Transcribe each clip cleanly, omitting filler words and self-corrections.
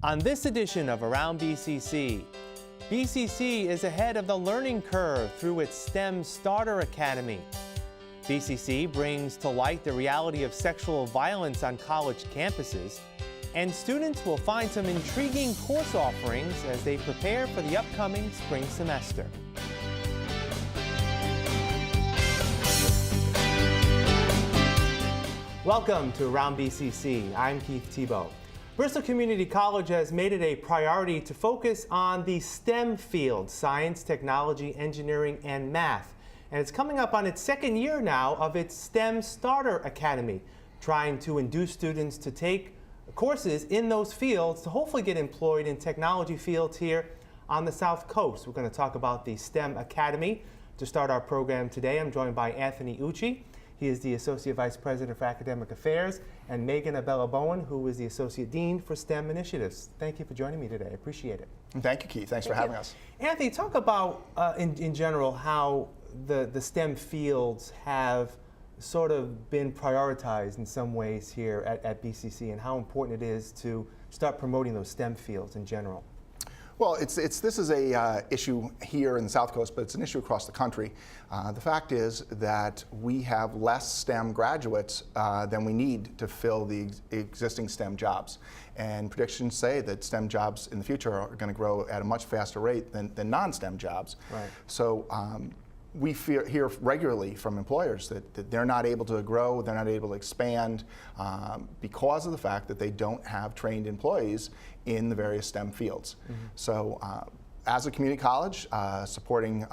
On this edition of Around BCC, BCC is ahead of the learning curve through its STEM Starter Academy. BCC brings to light the reality of sexual violence on college campuses, and students will find some intriguing course offerings as they prepare for the upcoming spring semester. Welcome to Around BCC. I'm Keith Tebow. Bristol Community College has made it a priority to focus on the STEM fields, science, technology, engineering, and math. And it's coming up on its second year now of its STEM Starter Academy, trying to induce students to take courses in those fields to hopefully get employed in technology fields here on the South Coast. We're going to talk about the STEM Academy. To start our program today, I'm joined by Anthony Ucci. He is the Associate Vice President for Academic Affairs, and Megan Abella Bowen, who is the Associate Dean for STEM Initiatives. Thank you for joining me today. I appreciate it. Thank you, Keith. Thanks for having us. Anthony, talk about, in general, how the STEM fields have sort of been prioritized in some ways here at BCC, and how important it is to start promoting those STEM fields in general. Well, this is a issue here in the South Coast, but it's an issue across the country. The fact is that we have less STEM graduates than we need to fill the existing STEM jobs. And predictions say that STEM jobs in the future are going to grow at a much faster rate than non-STEM jobs. Right. So we hear regularly from employers that they're not able to grow, they're not able to expand because of the fact that they don't have trained employees in the various STEM fields. Mm-hmm. So as a community college, supporting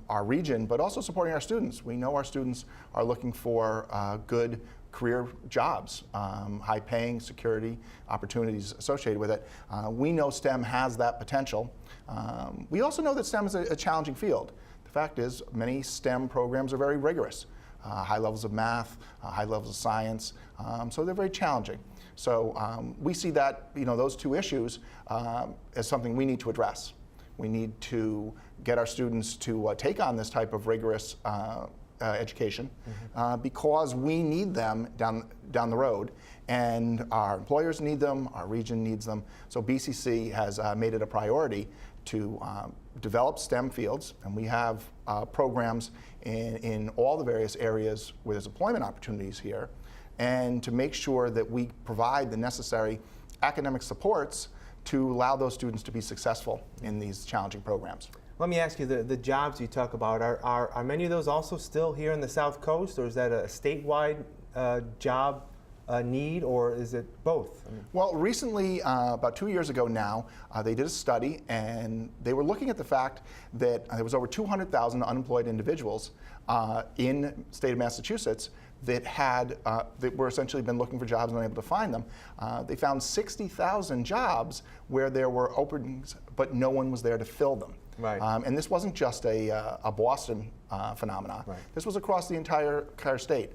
our region, but also supporting our students, we know our students are looking for good career jobs, high-paying, security, opportunities associated with it. We know STEM has that potential. We also know that STEM is a challenging field. The fact is, many STEM programs are very rigorous. High levels of math, high levels of science, so they're very challenging. So we see that, those two issues as something we need to address. We need to get our students to take on this type of rigorous education because we need them down the road, and our employers need them, our region needs them. So BCC has made it a priority to develop STEM fields, and we have programs in all the various areas where there's employment opportunities here, and to make sure that we provide the necessary academic supports to allow those students to be successful in these challenging programs. Let me ask you, the jobs you talk about, are many of those also still here in the South Coast, or is that a statewide job need, or is it both? Well, recently, about 2 years ago now, they did a study, and they were looking at the fact that there was over 200,000 unemployed individuals in the state of Massachusetts that were essentially been looking for jobs and unable to find them. They found 60,000 jobs where there were openings, but no one was there to fill them. Right. And this wasn't just a Boston phenomenon. Right. This was across the entire state.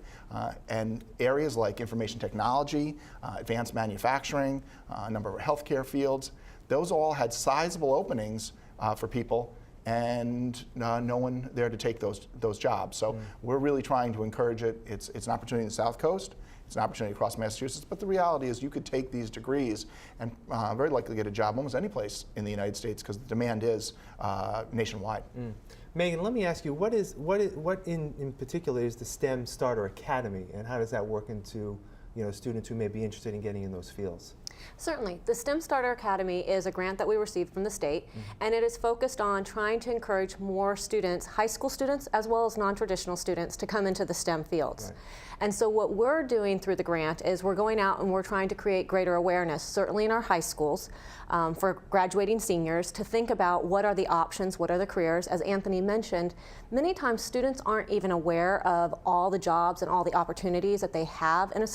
And areas like information technology, advanced manufacturing, a number of healthcare fields, those all had sizable openings for people, and no one there to take those jobs. So we're really trying to encourage it. It's an opportunity in the South Coast. It's an opportunity across Massachusetts, but the reality is you could take these degrees and very likely get a job almost any place in the United States because the demand is nationwide. Megan, let me ask you, what in particular is the STEM Starter Academy, and how does that work into students who may be interested in getting in those fields? Certainly. The STEM Starter Academy is a grant that we received from the state, and it is focused on trying to encourage more students, high school students as well as non-traditional students, to come into the STEM fields. Right. And so what we're doing through the grant is we're going out and we're trying to create greater awareness, certainly in our high schools, for graduating seniors, to think about what are the options, what are the careers. As Anthony mentioned, many times students aren't even aware of all the jobs and all the opportunities that they have in the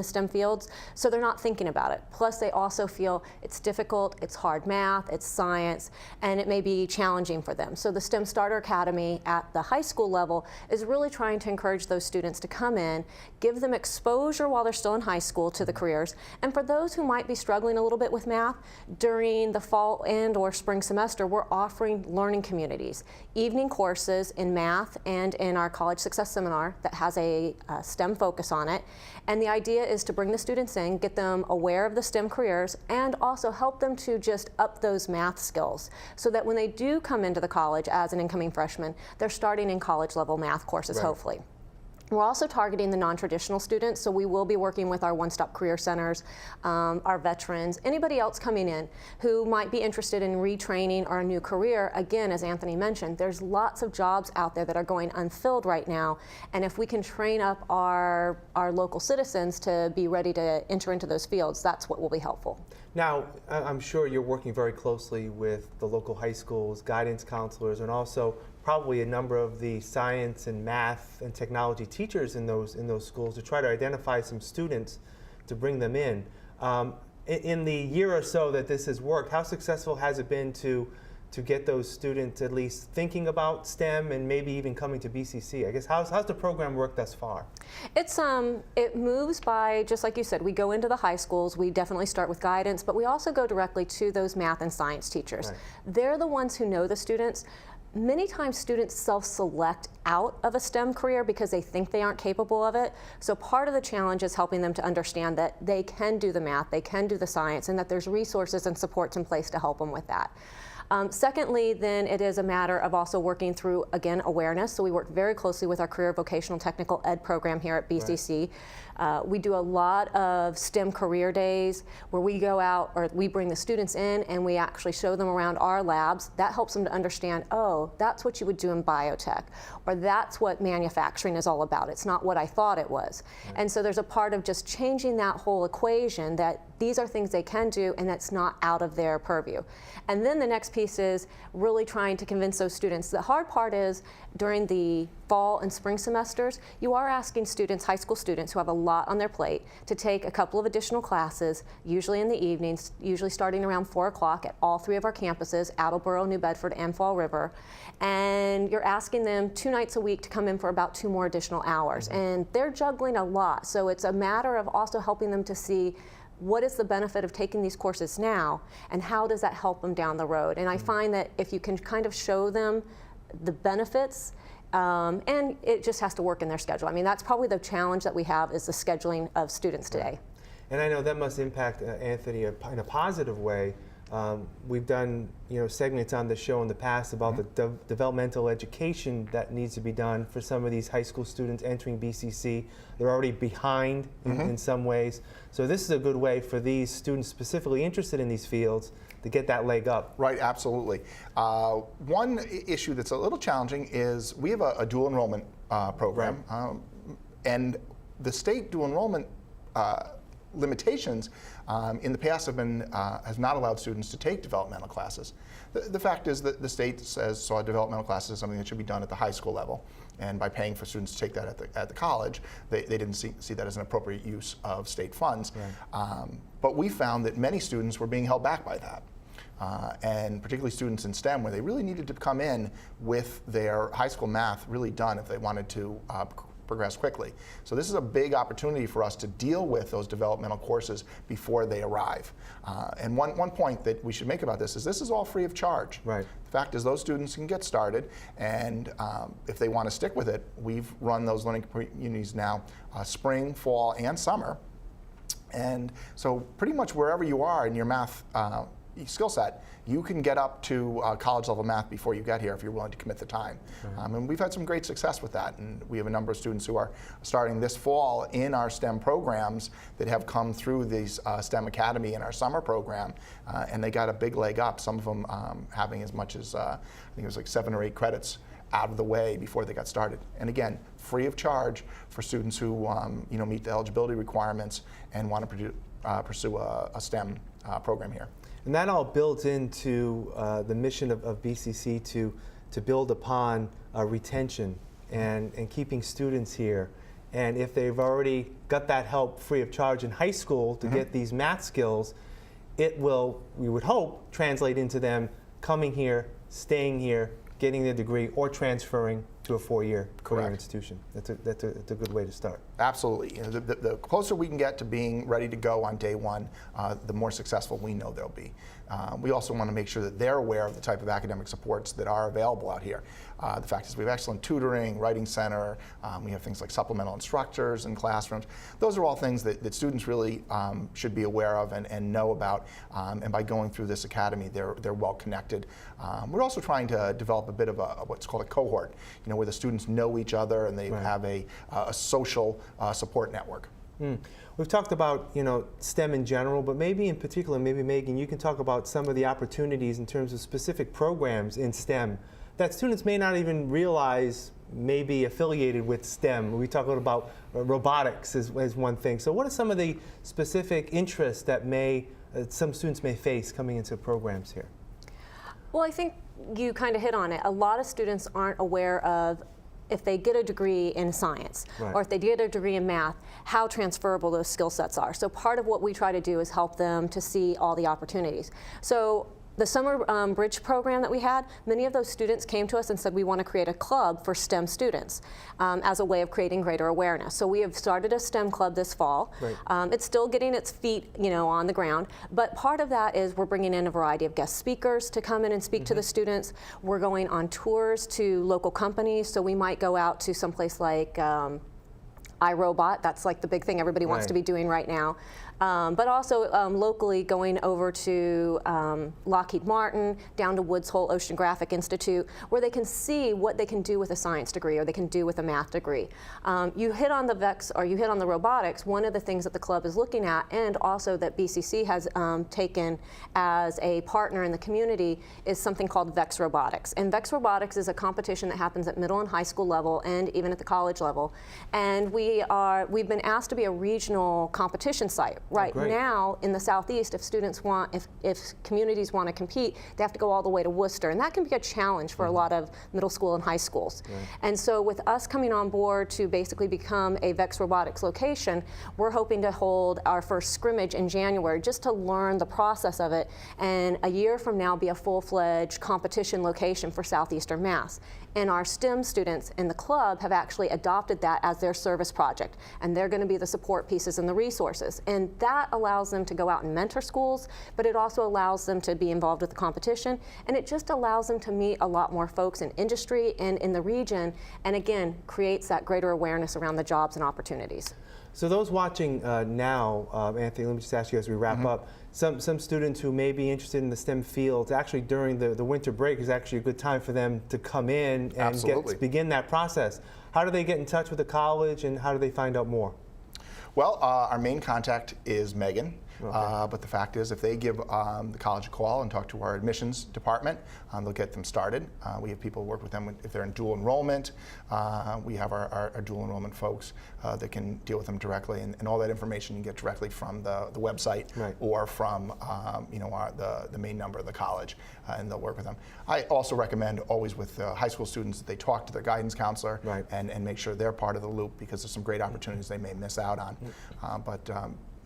STEM fields, so they're not thinking about it. Plus, they also feel it's difficult, it's hard math, it's science, and it may be challenging for them. So the STEM Starter Academy at the high school level is really trying to encourage those students to come in, give them exposure while they're still in high school to the careers, and for those who might be struggling a little bit with math, during the fall and or spring semester, we're offering learning communities, evening courses in math and in our College Success Seminar that has a STEM focus on it. And the idea is to bring the students in, get them aware aware of the STEM careers and also help them to just up those math skills so that when they do come into the college as an incoming freshman, they're starting in college level math courses, hopefully. We're also targeting the non-traditional students, so we will be working with our one-stop career centers, our veterans, anybody else coming in who might be interested in retraining or a new career. Again, as Anthony mentioned, there's lots of jobs out there that are going unfilled right now, and if we can train up our local citizens to be ready to enter into those fields, that's what will be helpful. Now, I'm sure you're working very closely with the local high schools, guidance counselors, and also probably a number of the science and math and technology teachers in those schools to try to identify some students to bring them in. In the year or so that this has worked, how successful has it been to get those students at least thinking about STEM and maybe even coming to BCC? I guess how's the program worked thus far? It moves by, just like you said, we go into the high schools, we definitely start with guidance, but we also go directly to those math and science teachers. Right. They're the ones who know the students. Many times students self-select out of a STEM career because they think they aren't capable of it. So part of the challenge is helping them to understand that they can do the math, they can do the science, and that there's resources and supports in place to help them with that. Secondly, then it is a matter of also working through, again, awareness. So we work very closely with our Career Vocational Technical Ed program here at BCC. Right. We do a lot of STEM career days where we go out, or we bring the students in and we actually show them around our labs. That helps them to understand, oh, that's what you would do in biotech, or that's what manufacturing is all about. It's not what I thought it was. Right. And so there's a part of just changing that whole equation that these are things they can do and that's not out of their purview. And then the next piece is really trying to convince those students. The hard part is during the fall and spring semesters, you are asking students, high school students who have a lot on their plate, to take a couple of additional classes, usually in the evenings, usually starting around 4 o'clock at all 3 of our campuses, Attleboro, New Bedford, and Fall River. And you're asking them 2 nights a week to come in for about 2 more additional hours. Mm-hmm. And they're juggling a lot. So it's a matter of also helping them to see what is the benefit of taking these courses now, and how does that help them down the road? And I find that if you can kind of show them the benefits, and it just has to work in their schedule. I mean, that's probably the challenge that we have, is the scheduling of students today. And I know that must impact Anthony in a positive way. We've done segments on the show in the past about the developmental education that needs to be done for some of these high school students entering BCC. They're already behind in some ways. So this is a good way for these students specifically interested in these fields to get that leg up. Right, absolutely. One issue that's a little challenging is we have a dual enrollment program, right. And the state dual enrollment limitations in the past has not allowed students to take developmental classes. The fact is that the state saw developmental classes as something that should be done at the high school level, and by paying for students to take that at the college, they didn't see that as an appropriate use of state funds. Right. But we found that many students were being held back by that. And particularly students in STEM, where they really needed to come in with their high school math really done if they wanted to progress quickly. So this is a big opportunity for us to deal with those developmental courses before they arrive. And one point that we should make about this is all free of charge. Right. The fact is those students can get started, and if they want to stick with it, we've run those learning communities now spring, fall, and summer. And so pretty much wherever you are in your math skill set, you can get up to college level math before you get here if you're willing to commit the time. Right. And we've had some great success with that, and we have a number of students who are starting this fall in our STEM programs that have come through these STEM Academy in our summer program, and they got a big leg up, some of them having as much as I think it was like 7 or 8 credits out of the way before they got started. And again, free of charge for students who meet the eligibility requirements and want to pursue a STEM program here. And that all builds into the mission of BCC to build upon retention and keeping students here. And if they've already got that help free of charge in high school to get these math skills, it will, we would hope, translate into them coming here, staying here, getting their degree, or transferring to a four-year career Correct. institution. That's a good way to start. Absolutely. You know, the closer we can get to being ready to go on day one, the more successful we know they'll be. We also want to make sure that they're aware of the type of academic supports that are available out here. The fact is we have excellent tutoring, writing center, we have things like supplemental instructors in classrooms. Those are all things that students really should be aware of and know about. And by going through this academy, they're well connected. We're also trying to develop a bit of what's called a cohort, you know, where the students know each other and they Right. have a social support network. We've talked about, you know, STEM in general, but maybe in particular, maybe Megan, you can talk about some of the opportunities in terms of specific programs in STEM that students may not even realize may be affiliated with STEM. We talk a little about robotics as one thing. So what are some of the specific interests that some students may face coming into programs here? Well, I think you kind of hit on it. A lot of students aren't aware of, if they get a degree in science, Right. or if they get a degree in math, how transferable those skill sets are. So part of what we try to do is help them to see all the opportunities. So the summer bridge program that we had, many of those students came to us and said we want to create a club for STEM students as a way of creating greater awareness. So we have started a STEM club this fall. Right. It's still getting its feet, you know, on the ground, but part of that is we're bringing in a variety of guest speakers to come in and speak to the students. We're going on tours to local companies, so we might go out to someplace like iRobot. That's like the big thing everybody wants Right. to be doing right now. But also locally going over to Lockheed Martin, down to Woods Hole Oceanographic Institute, where they can see what they can do with a science degree or they can do with a math degree. You hit on the VEX, or you hit on the robotics. One of the things that the club is looking at, and also that BCC has taken as a partner in the community, is something called VEX Robotics. And VEX Robotics is a competition that happens at middle and high school level and even at the college level. And we've been asked to be a regional competition site. Right great. now in the Southeast, if communities want to compete, they have to go all the way to Worcester, and that can be a challenge for a lot of middle school and high schools. Right. And so with us coming on board to basically become a VEX Robotics location, we're hoping to hold our first scrimmage in January just to learn the process of it, and a year from now be a full-fledged competition location for Southeastern Mass. And our STEM students in the club have actually adopted that as their service project, and they're going to be the support pieces and the resources. And that allows them to go out and mentor schools, but it also allows them to be involved with the competition, and it just allows them to meet a lot more folks in industry and in the region, and again, creates that greater awareness around the jobs and opportunities. So those watching now, Anthony, let me just ask you as we wrap up, some students who may be interested in the STEM fields, actually during the winter break is actually a good time for them to come in and begin that process. How do they get in touch with the college, and how do they find out more? Well, our main contact is Megan. Okay. But the fact is, if they give the college a call and talk to our admissions department, they'll get them started. We have people work with them if they're in dual enrollment. We have our dual enrollment folks that can deal with them directly, and all that information you get directly from the website Right. or from the main number of the college, and they'll work with them. I also recommend always with high school students that they talk to their guidance counselor Right. and make sure they're part of the loop, because there's some great opportunities they may miss out on.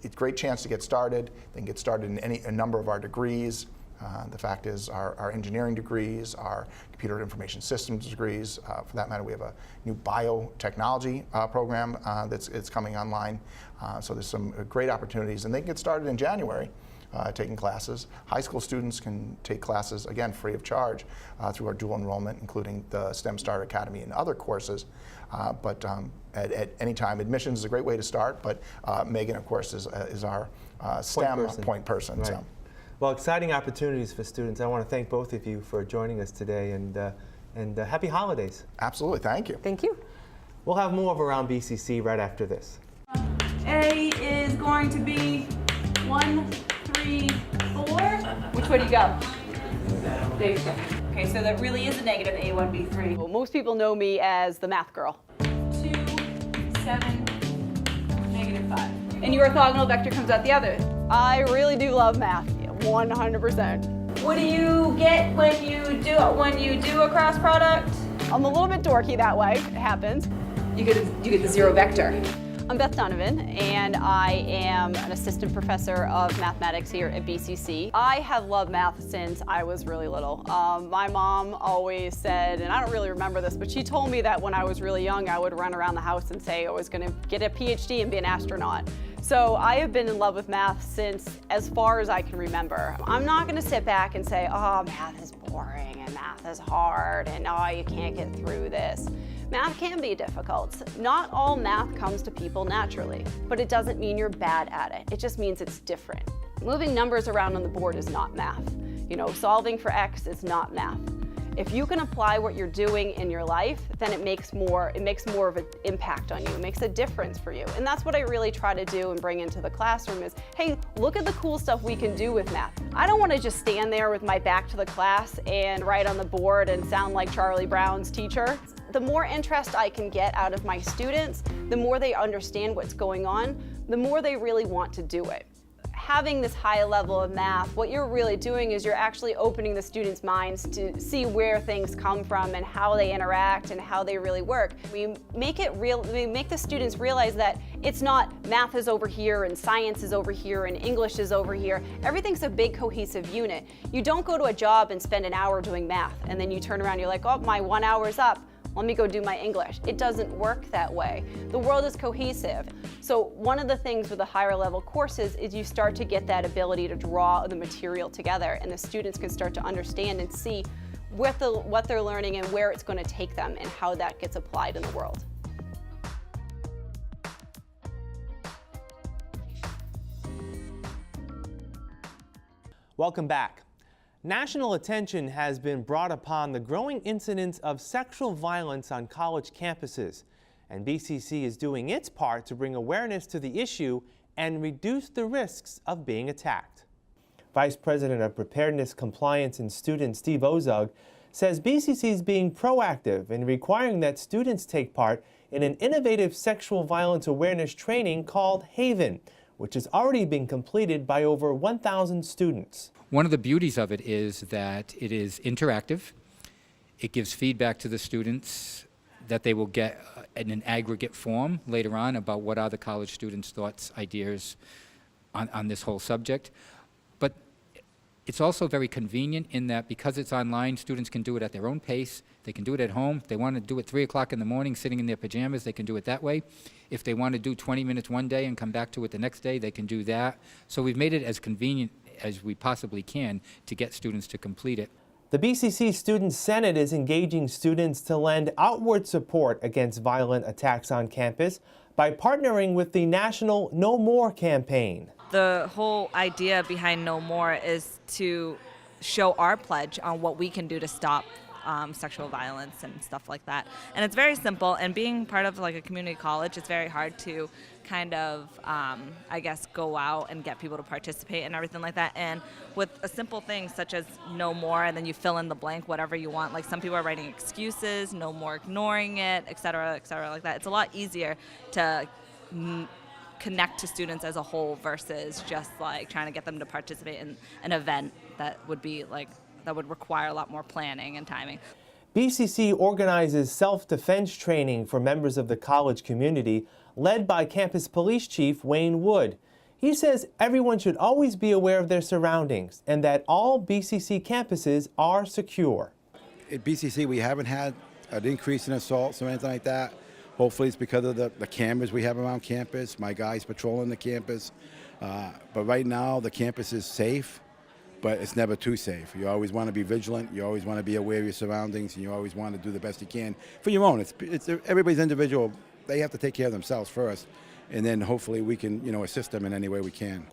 It's a great chance to get started. They can get started in a number of our degrees. The fact is our engineering degrees, our computer information systems degrees, for that matter, we have a new biotechnology program that's coming online. So there's some great opportunities, and they can get started in January taking classes. High school students can take classes, again, free of charge through our dual enrollment, including the STEM Starter Academy and other courses. At any time, admissions is a great way to start, but Megan, of course, is our STEM point person. Right. So. Well, exciting opportunities for students. I want to thank both of you for joining us today, and happy holidays. Absolutely, thank you. Thank you. We'll have more of Around BCC right after this. A is going to be 1, 3, 4. Which way do you go? There you go. Okay, so that really is a negative A1B3. Well, most people know me as the math girl. 2, 7, negative 5. And your orthogonal vector comes out the other. I really do love math, 100%. What do you get when you do a cross product? I'm a little bit dorky that way, it happens. You get the zero vector. I'm Beth Donovan, and I am an assistant professor of mathematics here at BCC. I have loved math since I was really little. My mom always said, and I don't really remember this, but she told me that when I was really young, I would run around the house and say I was going to get a PhD and be an astronaut. So I have been in love with math since as far as I can remember. I'm not going to sit back and say, oh, math is boring and math is hard and oh, you can't get through this. Math can be difficult. Not all math comes to people naturally, but it doesn't mean you're bad at it. It just means it's different. Moving numbers around on the board is not math. You know, solving for X is not math. If you can apply what you're doing in your life, then it makes more of an impact on you. It makes a difference for you. And that's what I really try to do and bring into the classroom is, hey, look at the cool stuff we can do with math. I don't want to just stand there with my back to the class and write on the board and sound like Charlie Brown's teacher. The more interest I can get out of my students, the more they understand what's going on, the more they really want to do it. Having this high level of math, what you're really doing is you're actually opening the students' minds to see where things come from and how they interact and how they really work. We make the students realize that it's not math is over here and science is over here and English is over here. Everything's a big cohesive unit. You don't go to a job and spend an hour doing math and then you turn around and you're like, oh, my 1 hour's up. Let me go do my English. It doesn't work that way. The world is cohesive. So one of the things with the higher level courses is you start to get that ability to draw the material together and the students can start to understand and see what they're learning and where it's going to take them and how that gets applied in the world. Welcome back. National attention has been brought upon the growing incidence of sexual violence on college campuses, and BCC is doing its part to bring awareness to the issue and reduce the risks of being attacked. Vice President of Preparedness, Compliance, and Students Steve Ozug says BCC is being proactive in requiring that students take part in an innovative sexual violence awareness training called Haven, which has already been completed by over 1,000 students. One of the beauties of it is that it is interactive. It gives feedback to the students that they will get in an aggregate form later on about what are the college students' thoughts, ideas on this whole subject. But it's also very convenient in that because it's online, students can do it at their own pace. They can do it at home. If they want to do it 3 o'clock in the morning sitting in their pajamas, they can do it that way. If they want to do 20 minutes one day and come back to it the next day, they can do that. So we've made it as convenient as we possibly can to get students to complete it. The BCC Student Senate is engaging students to lend outward support against violent attacks on campus by partnering with the National No More campaign. The whole idea behind No More is to show our pledge on what we can do to stop sexual violence and stuff like that. And it's very simple, and being part of like a community college, it's very hard to kind of, I guess, go out and get people to participate and everything like that. And with a simple thing such as no more, and then you fill in the blank, whatever you want. Like some people are writing excuses, no more ignoring it, et cetera, like that. It's a lot easier to connect to students as a whole versus just like trying to get them to participate in an event that would be like, that would require a lot more planning and timing. BCC organizes self-defense training for members of the college community, led by Campus Police Chief Wayne Wood. He says everyone should always be aware of their surroundings and that all BCC campuses are secure. At BCC, we haven't had an increase in assaults or anything like that. Hopefully it's because of the cameras we have around campus, my guys patrolling the campus. But right now, the campus is safe. But it's never too safe. You always want to be vigilant. You always want to be aware of your surroundings, and you always want to do the best you can for your own. It's everybody's individual. They have to take care of themselves first, and then hopefully we can, assist them in any way we can.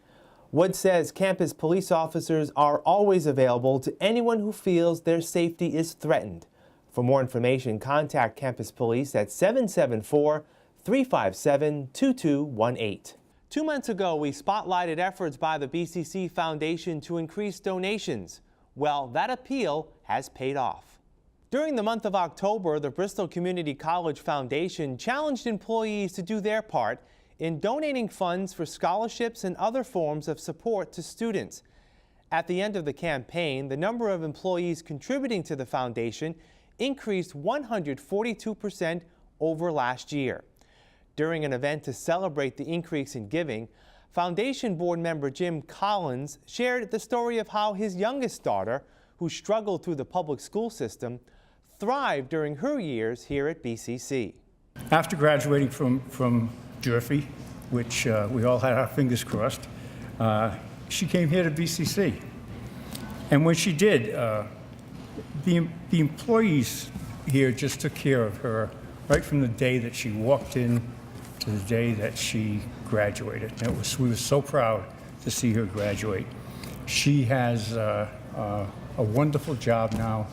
Wood says campus police officers are always available to anyone who feels their safety is threatened. For more information, contact Campus Police at 774-357-2218. 2 months ago, we spotlighted efforts by the BCC Foundation to increase donations. Well, that appeal has paid off. During the month of October, the Bristol Community College Foundation challenged employees to do their part in donating funds for scholarships and other forms of support to students. At the end of the campaign, the number of employees contributing to the foundation increased 142% over last year. During an event to celebrate the increase in giving, Foundation Board member Jim Collins shared the story of how his youngest daughter, who struggled through the public school system, thrived during her years here at BCC. After graduating from Durfee, which we all had our fingers crossed, she came here to BCC. And when she did, the employees here just took care of her right from the day that she walked in to the day that she graduated. And we were so proud to see her graduate. She has a wonderful job now,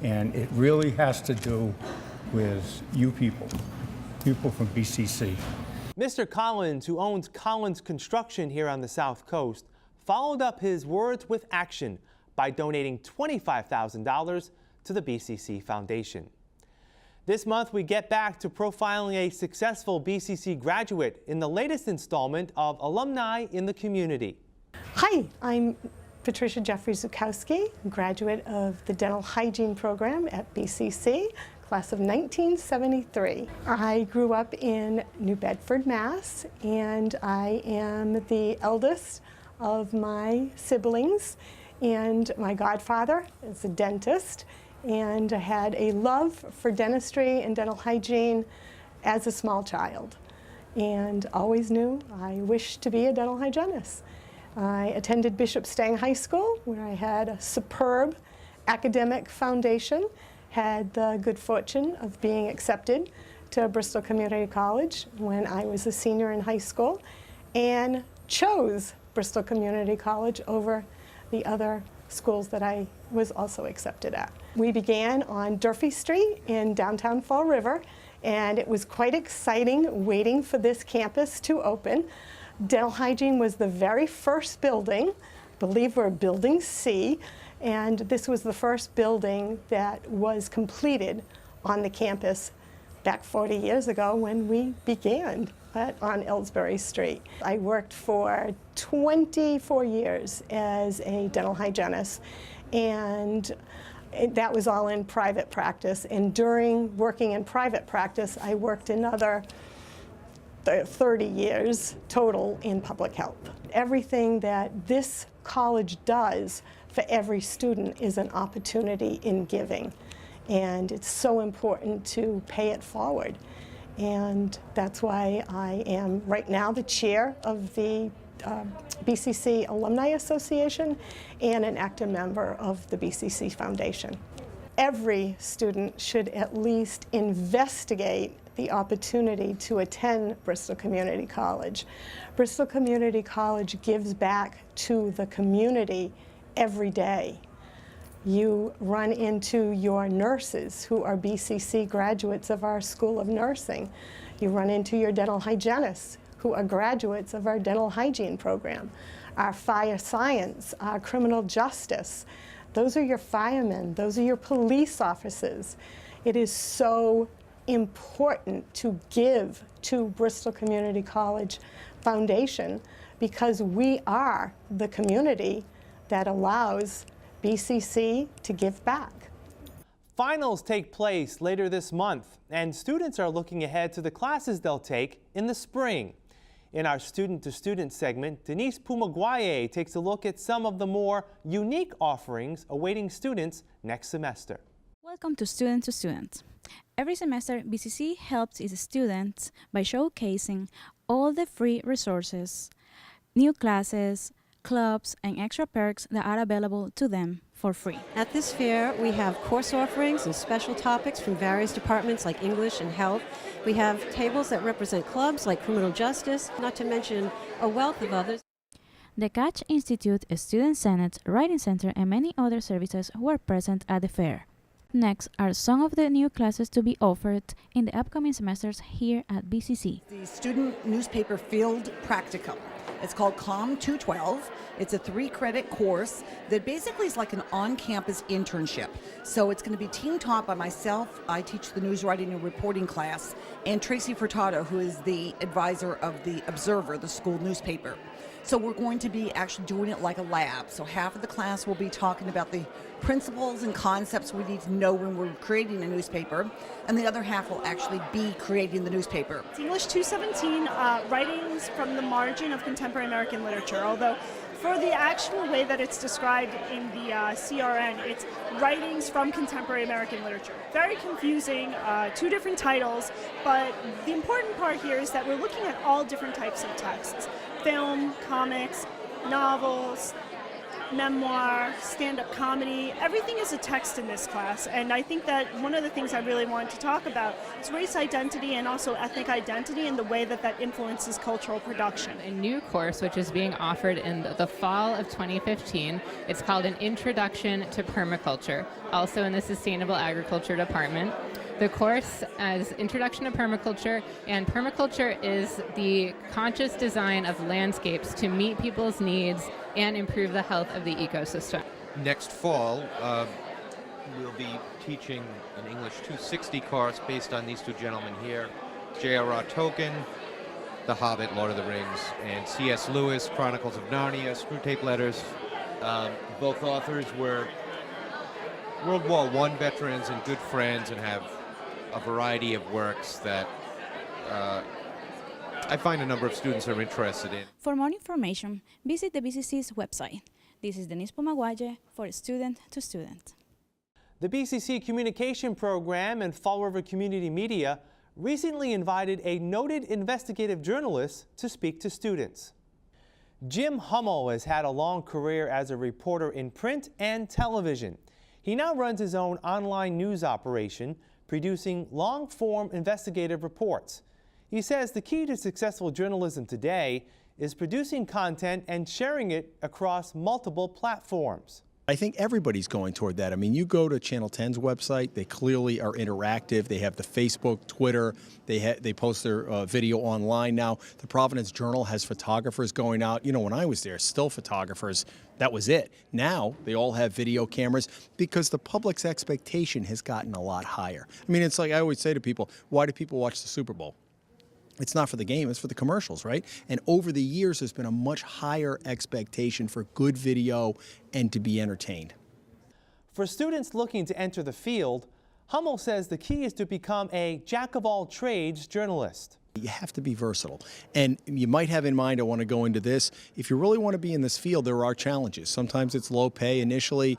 and it really has to do with you people from BCC. Mr. Collins, who owns Collins Construction here on the South Coast, followed up his words with action by donating $25,000 to the BCC Foundation. This month, we get back to profiling a successful BCC graduate in the latest installment of Alumni in the Community. Hi, I'm Patricia Jeffrey-Zukowski, graduate of the Dental Hygiene program at BCC, class of 1973. I grew up in New Bedford, Mass, and I am the eldest of my siblings, and my godfather is a dentist, and I had a love for dentistry and dental hygiene as a small child, and always knew I wished to be a dental hygienist. I attended Bishop Stang High School, where I had a superb academic foundation, had the good fortune of being accepted to Bristol Community College when I was a senior in high school, and chose Bristol Community College over the other schools that I was also accepted at. We began on Durfee Street in downtown Fall River, and it was quite exciting waiting for this campus to open. Dental hygiene was the very first building. I believe we're building C, and this was the first building that was completed on the campus back 40 years ago when we began on Ellsbury Street. I worked for 24 years as a dental hygienist, and that was all in private practice. And during working in private practice, I worked another 30 years total in public health. Everything that this college does for every student is an opportunity in giving, and it's so important to pay it forward. And that's why I am right now the chair of the BCC Alumni Association and an active member of the BCC Foundation. Every student should at least investigate the opportunity to attend Bristol Community College. Bristol Community College gives back to the community every day. You run into your nurses who are BCC graduates of our School of Nursing. You run into your dental hygienists who are graduates of our dental hygiene program. Our fire science, our criminal justice, those are your firemen, those are your police officers. It is so important to give to Bristol Community College Foundation because we are the community that allows BCC to give back. Finals take place later this month, and students are looking ahead to the classes they'll take in the spring. In our student-to-student segment, Denise Pumaguaye takes a look at some of the more unique offerings awaiting students next semester. Welcome to Student to Student. Every semester, BCC helps its students by showcasing all the free resources, new classes, clubs, and extra perks that are available to them for free. At this fair, we have course offerings and special topics from various departments like English and health. We have tables that represent clubs like criminal justice, not to mention a wealth of others. The Catch Institute, Student Senate, Writing Center, and many other services were present at the fair. Next are some of the new classes to be offered in the upcoming semesters here at BCC. The Student Newspaper Field Practicum. It's called COM 212. It's a 3-credit course that basically is like an on-campus internship. So it's going to be team taught by myself. I teach the news writing and reporting class, and Tracy Furtado, who is the advisor of the Observer, the school newspaper. So we're going to be actually doing it like a lab. So half of the class will be talking about the principles and concepts we need to know when we're creating a newspaper, and the other half will actually be creating the newspaper. It's English 217, writings from the margin of contemporary American literature, although for the actual way that it's described in the CRN, it's writings from contemporary American literature. Very confusing, 2 different titles, but the important part here is that we're looking at all different types of texts: film, comics, novels, memoir, stand-up comedy. Everything is a text in this class, and I think that one of the things I really want to talk about is race identity and also ethnic identity and the way that that influences cultural production. A new course which is being offered in the fall of 2015. It's called an Introduction to Permaculture, also in the Sustainable Agriculture Department. The course is Introduction to Permaculture, and permaculture is the conscious design of landscapes to meet people's needs and improve the health of the ecosystem. Next fall, we'll be teaching an English 260 course based on these 2 gentlemen here, J.R.R. Tolkien, The Hobbit, Lord of the Rings, and C.S. Lewis, Chronicles of Narnia, Screwtape Letters. Both authors were World War I veterans and good friends and have a variety of works that I find a number of students are interested in. For more information, visit the BCC's website. This is Denise Pomaguaye for Student to Student. The BCC Communication Program and Fall River Community Media recently invited a noted investigative journalist to speak to students. Jim Hummel has had a long career as a reporter in print and television. He now runs his own online news operation, producing long-form investigative reports. He says the key to successful journalism today is producing content and sharing it across multiple platforms. I think everybody's going toward that. I mean, you go to Channel 10's website, they clearly are interactive. They have the Facebook, Twitter, they post their video online now. The Providence Journal has photographers going out. You know, when I was there, still photographers, that was it. Now they all have video cameras because the public's expectation has gotten a lot higher. I mean, it's like I always say to people, why do people watch the Super Bowl? It's not for the game, it's for the commercials, right? And over the years, there's been a much higher expectation for good video and to be entertained. For students looking to enter the field, Hummel says the key is to become a jack-of-all-trades journalist. You have to be versatile. And you might have in mind, I want to go into this. If you really want to be in this field, there are challenges. Sometimes it's low pay initially,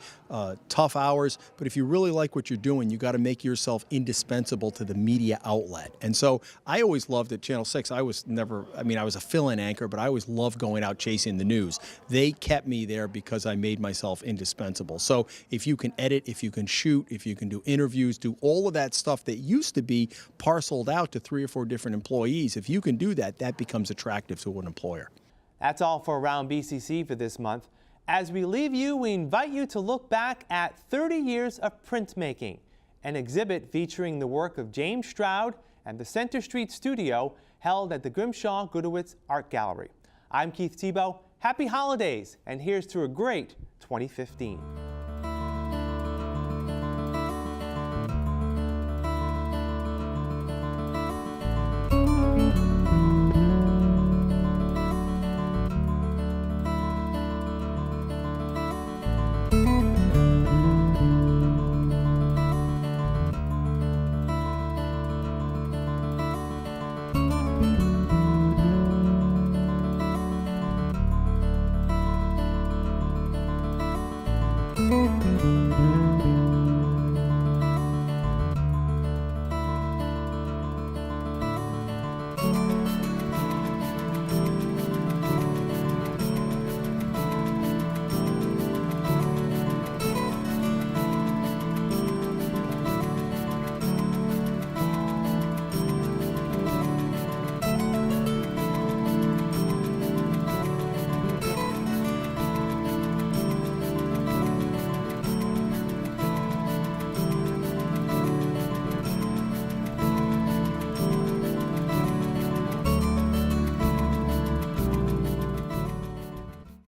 tough hours, but if you really like what you're doing, you got to make yourself indispensable to the media outlet. And so I always loved at Channel 6, I was a fill-in anchor, but I always loved going out chasing the news. They kept me there because I made myself indispensable. So if you can edit, if you can shoot, if you can do interviews, do all of that stuff that used to be parceled out to 3 or 4 different employees, if you can do that, that becomes attractive to an employer. That's all for Around BCC for this month. As we leave you, we invite you to look back at 30 years of printmaking, an exhibit featuring the work of James Stroud and the Center Street Studio held at the Grimshaw Goodowitz Art Gallery. I'm Keith Tebow. Happy holidays, and here's to a great 2015.